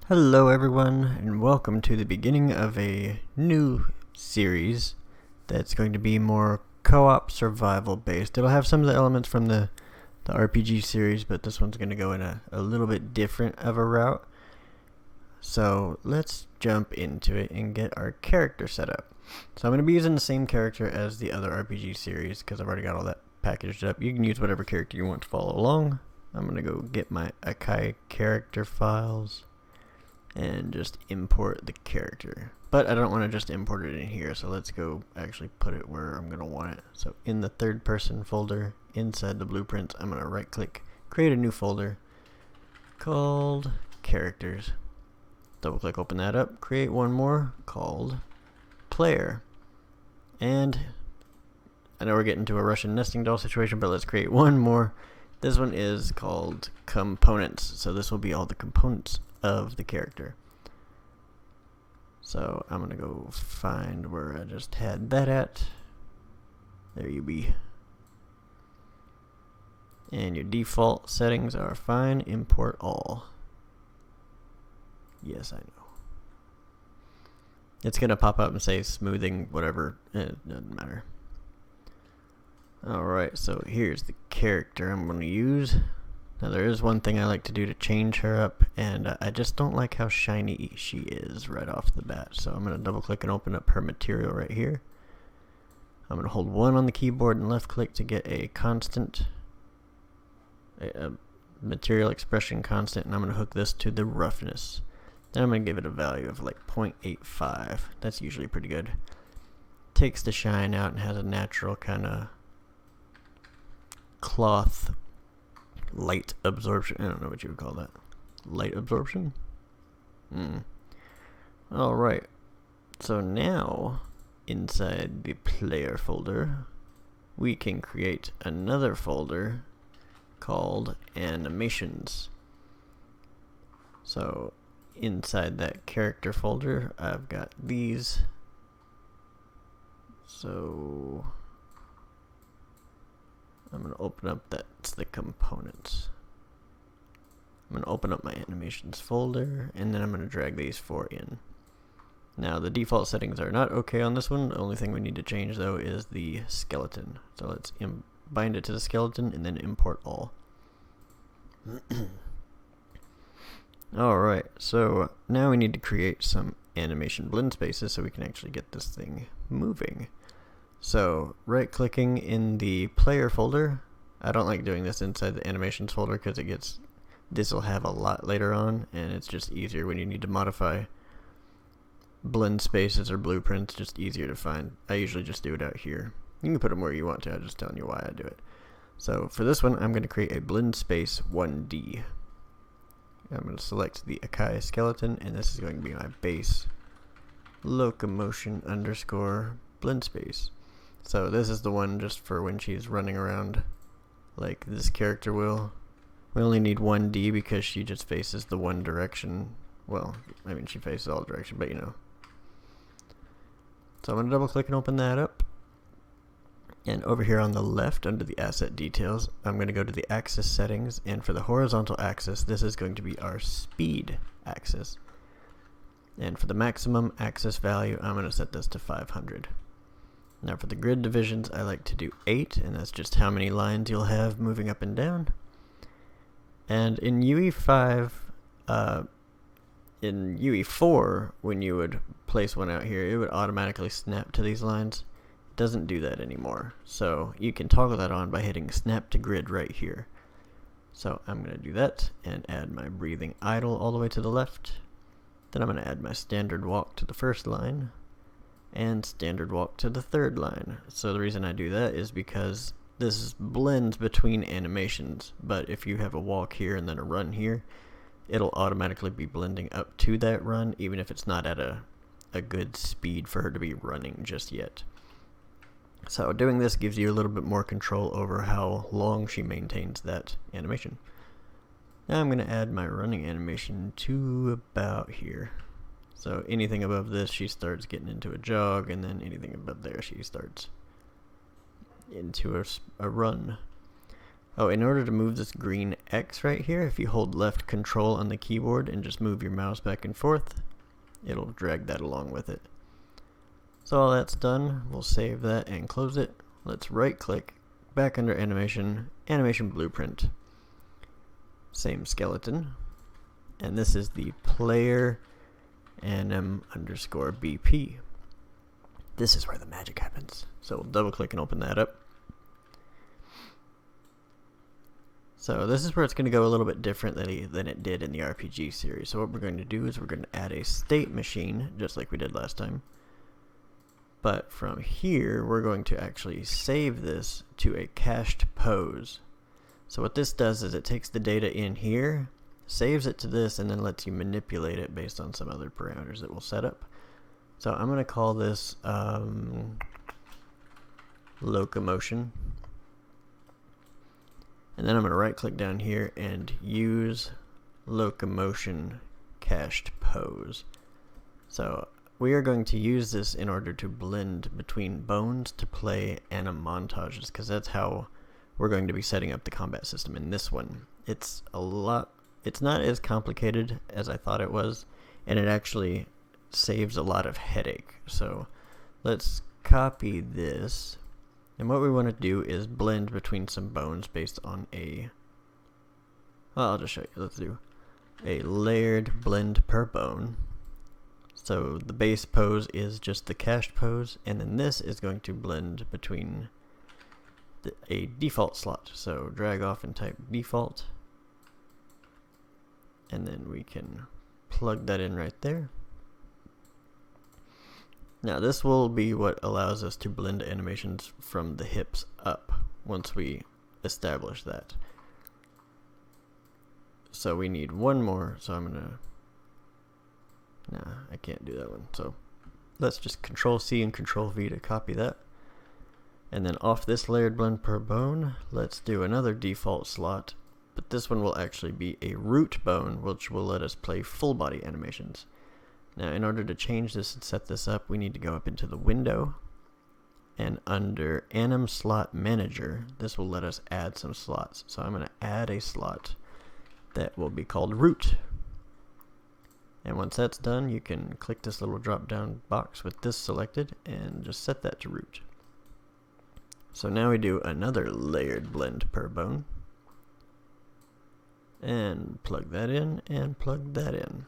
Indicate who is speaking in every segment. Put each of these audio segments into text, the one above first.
Speaker 1: Hello everyone, and welcome to the beginning of a new series that's going to be more co-op survival based. It'll have some of the elements from the RPG series, but this one's going to go in a little bit different of a route. So let's jump into it and get our character set up. So I'm going to be using the same character as the other RPG series because I've already got all that packaged up. You can use whatever character you want to follow along. I'm going to go get my Akai character files and just import the character. But I don't want to just import it in here, so let's go actually put it where I'm going to want it. So in the third person folder, inside the blueprints, I'm going to right click, create a new folder called characters. Double click, open that up, create one more called player. And I know we're getting to a Russian nesting doll situation, but let's create one more. This one is called components. So this will be all the components of the character. So I'm gonna go find where I just had that at. There you be. And your default settings are fine, import all. Yes, I know. It's gonna pop up and say smoothing, whatever. It doesn't matter. Alright, so here's the character I'm gonna use. Now there is one thing I like to do to change her up, and I just don't like how shiny she is right off the bat. So I'm going to double click and open up her material right here. I'm going to hold 1 on the keyboard and left click to get a constant, a material expression constant, and I'm going to hook this to the roughness. Then I'm going to give it a value of like 0.85. That's usually pretty good. Takes the shine out and has a natural kind of cloth light absorption. I don't know what you would call that. Light absorption? Alright. So now, inside the player folder, we can create another folder called animations. So, inside that character folder, I've got these. So I'm going to open up, that's the components. I'm going to open up my animations folder, and then I'm going to drag these 4 in. Now the default settings are not okay on this one. The only thing we need to change though is the skeleton. So let's bind it to the skeleton and then import all. Alright, so now we need to create some animation blend spaces so we can actually get this thing moving. So, right-clicking in the player folder. I don't like doing this inside the animations folder because this will have a lot later on, and it's just easier when you need to modify blend spaces or blueprints, just easier to find. I usually just do it out here. You can put them where you want to, I'm just telling you why I do it. So, for this one, I'm going to create a blend space 1D. I'm going to select the Akai skeleton, and this is going to be my base locomotion underscore blend space. So this is the one just for when she's running around like this character will. We only need 1D because she just faces the one direction. Well, I mean she faces all directions, but you know. So I'm going to double click and open that up. And over here on the left under the asset details, I'm going to go to the axis settings, and for the horizontal axis, this is going to be our speed axis. And for the maximum axis value, I'm going to set this to 500. Now for the grid divisions, I like to do 8, and that's just how many lines you'll have moving up and down. And in UE5, in UE4, when you would place one out here, it would automatically snap to these lines. It doesn't do that anymore. So you can toggle that on by hitting snap to grid right here. So I'm going to do that and add my breathing idle all the way to the left. Then I'm going to add my standard walk to the first line and standard walk to the third line. So the reason I do that is because this blends between animations, but if you have a walk here and then a run here, it'll automatically be blending up to that run, even if it's not at a good speed for her to be running just yet. So doing this gives you a little bit more control over how long she maintains that animation. Now I'm going to add my running animation to about here. So anything above this, she starts getting into a jog, and then anything above there, she starts into a run. Oh, in order to move this green X right here, if you hold left control on the keyboard and just move your mouse back and forth, it'll drag that along with it. So all that's done, we'll save that and close it. Let's right click, back under animation, animation blueprint. Same skeleton. And this is the player anim_BP. This is where the magic happens. So we'll double click and open that up. So this is where it's going to go a little bit differently than it did in the RPG series. So what we're going to do is we're going to add a state machine, just like we did last time. But from here, we're going to actually save this to a cached pose. So what this does is it takes the data in here, saves it to this, and then lets you manipulate it based on some other parameters that we'll set up. So I'm going to call this locomotion. And then I'm going to right click down here and use locomotion cached pose. So we are going to use this in order to blend between bones to play anim montages, because that's how we're going to be setting up the combat system in this one. It's not as complicated as I thought it was, and it actually saves a lot of headache. So let's copy this, and what we want to do is blend between some bones based on I'll just show you. Let's do a layered blend per bone. So the base pose is just the cached pose, and then this is going to blend between a default slot. So drag off and type default, and then we can plug that in right there. Now this will be what allows us to blend animations from the hips up once we establish that. So we need one more, so I'm gonna, nah, I can't do that one. So let's just Control C and Control V to copy that. And then off this layered blend per bone, let's do another default slot, but this one will actually be a root bone, which will let us play full body animations. Now in order to change this and set this up, we need to go up into the window, and under Anim Slot Manager, this will let us add some slots. So I'm going to add a slot that will be called root. And once that's done, you can click this little drop down box with this selected and just set that to root. So now we do another layered blend per bone, and plug that in and plug that in.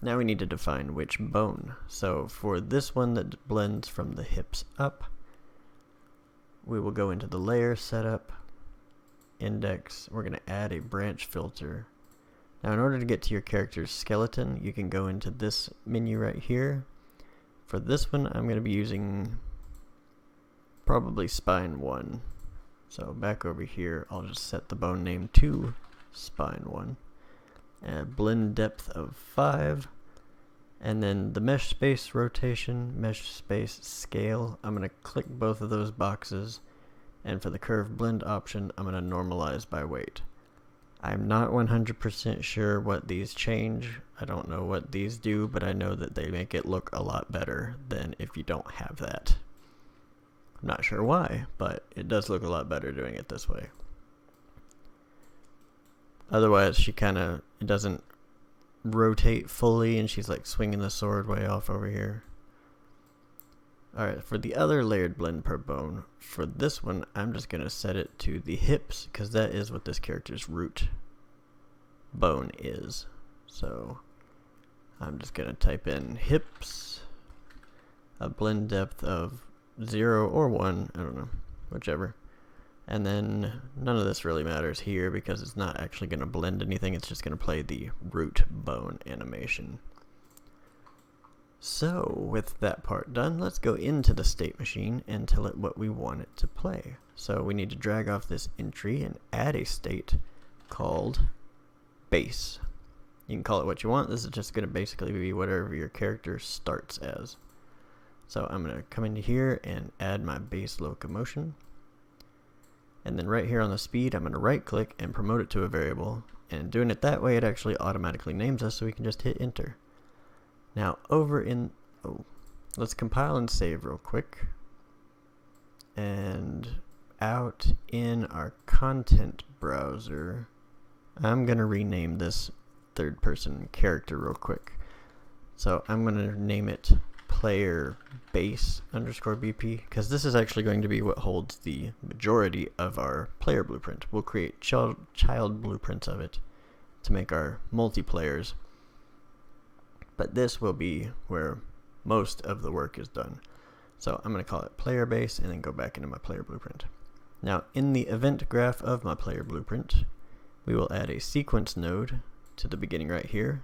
Speaker 1: Now we need to define which bone. So for this one that blends from the hips up, we will go into the layer setup, index, we're going to add a branch filter. Now in order to get to your character's skeleton, you can go into this menu right here. For this one, I'm going to be using probably spine 1. So back over here, I'll just set the bone name to spine 1. Blend depth of 5, and then the mesh space rotation, mesh space scale, I'm going to click both of those boxes, and for the curve blend option, I'm going to normalize by weight. I'm not 100% sure what these change. I don't know what these do, but I know that they make it look a lot better than if you don't have that. I'm not sure why, but it does look a lot better doing it this way. Otherwise, it doesn't rotate fully, and she's like swinging the sword way off over here. Alright, for the other layered blend per bone, for this one, I'm just going to set it to the hips, because that is what this character's root bone is. So, I'm just going to type in hips, a blend depth of 0 or 1, I don't know, whichever. And then none of this really matters here because it's not actually going to blend anything, it's just going to play the root bone animation. So with that part done, let's go into the state machine and tell it what we want it to play. So we need to drag off this entry and add a state called base. You can call it what you want. This is just going to basically be whatever your character starts as. So I'm going to come into here and add my base locomotion. And then right here on the speed, I'm going to right click and promote it to a variable. And doing it that way, it actually automatically names us, so we can just hit enter. Now let's compile and save real quick. And out in our content browser, I'm going to rename this third person character real quick. So I'm going to name it player base underscore BP, because this is actually going to be what holds the majority of our player blueprint. We'll create child blueprints of it to make our multiplayers, but this will be where most of the work is done. So I'm going to call it player base and then go back into my player blueprint. Now in the event graph of my player blueprint, we will add a sequence node to the beginning right here.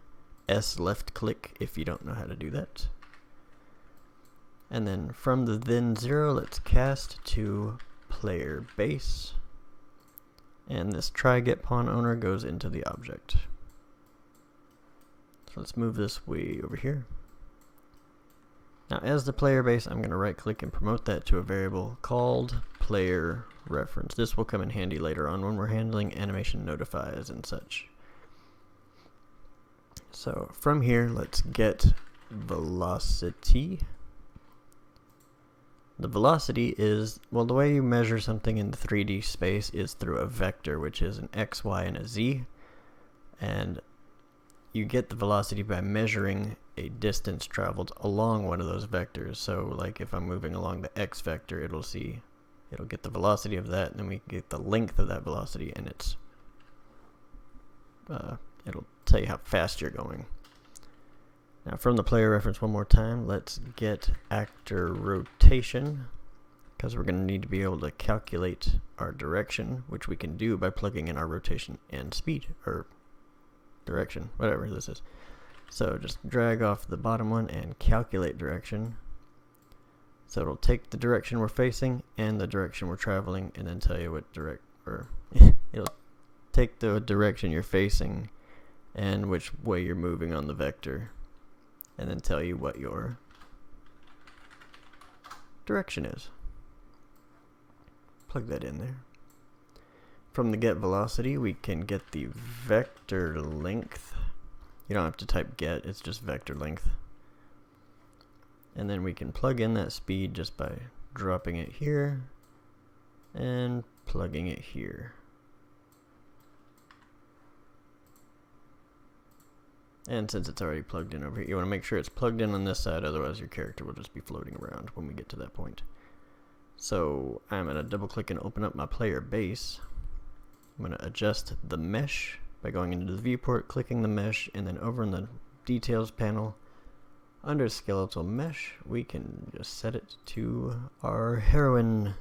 Speaker 1: S left click if you don't know how to do that. And then from the then 0, let's cast to player base. And this try get pawn owner goes into the object. So let's move this way over here. Now as the player base, I'm going to right click and promote that to a variable called player reference. This will come in handy later on when we're handling animation notifies and such. So from here, let's get velocity. The velocity is, well, the way you measure something in the 3D space is through a vector, which is an x, y, and a z. And you get the velocity by measuring a distance traveled along one of those vectors. So like if I'm moving along the x vector, it'll get the velocity of that, and then we get the length of that velocity, and it'll tell you how fast you're going. Now from the player reference one more time, let's get actor rotation, because we're going to need to be able to calculate our direction, which we can do by plugging in our rotation and speed, or direction, whatever this is. So just drag off the bottom one and calculate direction. So it'll take the direction we're facing and the direction we're traveling, and then tell you what it'll take the direction you're facing and which way you're moving on the vector, and then tell you what your direction is. Plug that in there. From the get velocity, we can get the vector length. You don't have to type get, it's just vector length. And then we can plug in that speed just by dropping it here and plugging it here. And since it's already plugged in over here, you want to make sure it's plugged in on this side, otherwise your character will just be floating around when we get to that point. So I'm going to double click and open up my player base. I'm going to adjust the mesh by going into the viewport, clicking the mesh, and then over in the details panel, under skeletal mesh, we can just set it to our heroine.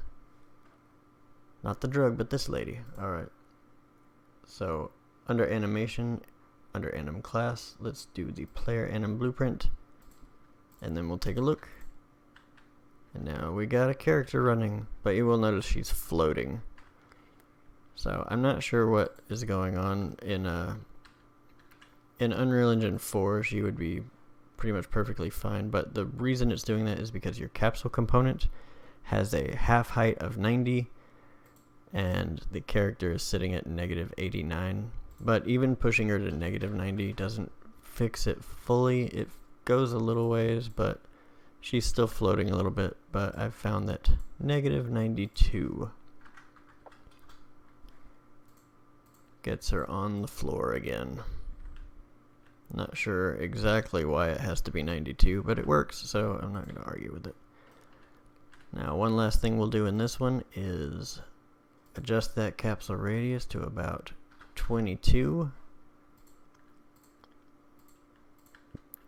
Speaker 1: Not the drug, but this lady. Alright. So under animation, under anim class, let's do the player anim blueprint, and then we'll take a look. And now we got a character running, but you will notice she's floating. So I'm not sure what is going on in Unreal Engine 4. She would be pretty much perfectly fine, but the reason it's doing that is because your capsule component has a half height of 90 and the character is sitting at -89. But even pushing her to -90 doesn't fix it fully. It goes a little ways, but she's still floating a little bit. But I've found that -92 gets her on the floor again. Not sure exactly why it has to be 92, but it works, so I'm not going to argue with it. Now, one last thing we'll do in this one is adjust that capsule radius to about 22.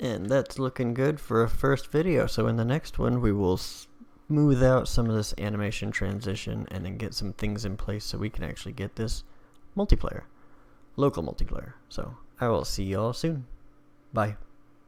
Speaker 1: And that's looking good for a first video. So in the next one, we will smooth out some of this animation transition and then get some things in place so we can actually get this multiplayer, local multiplayer. So I will see y'all soon. Bye.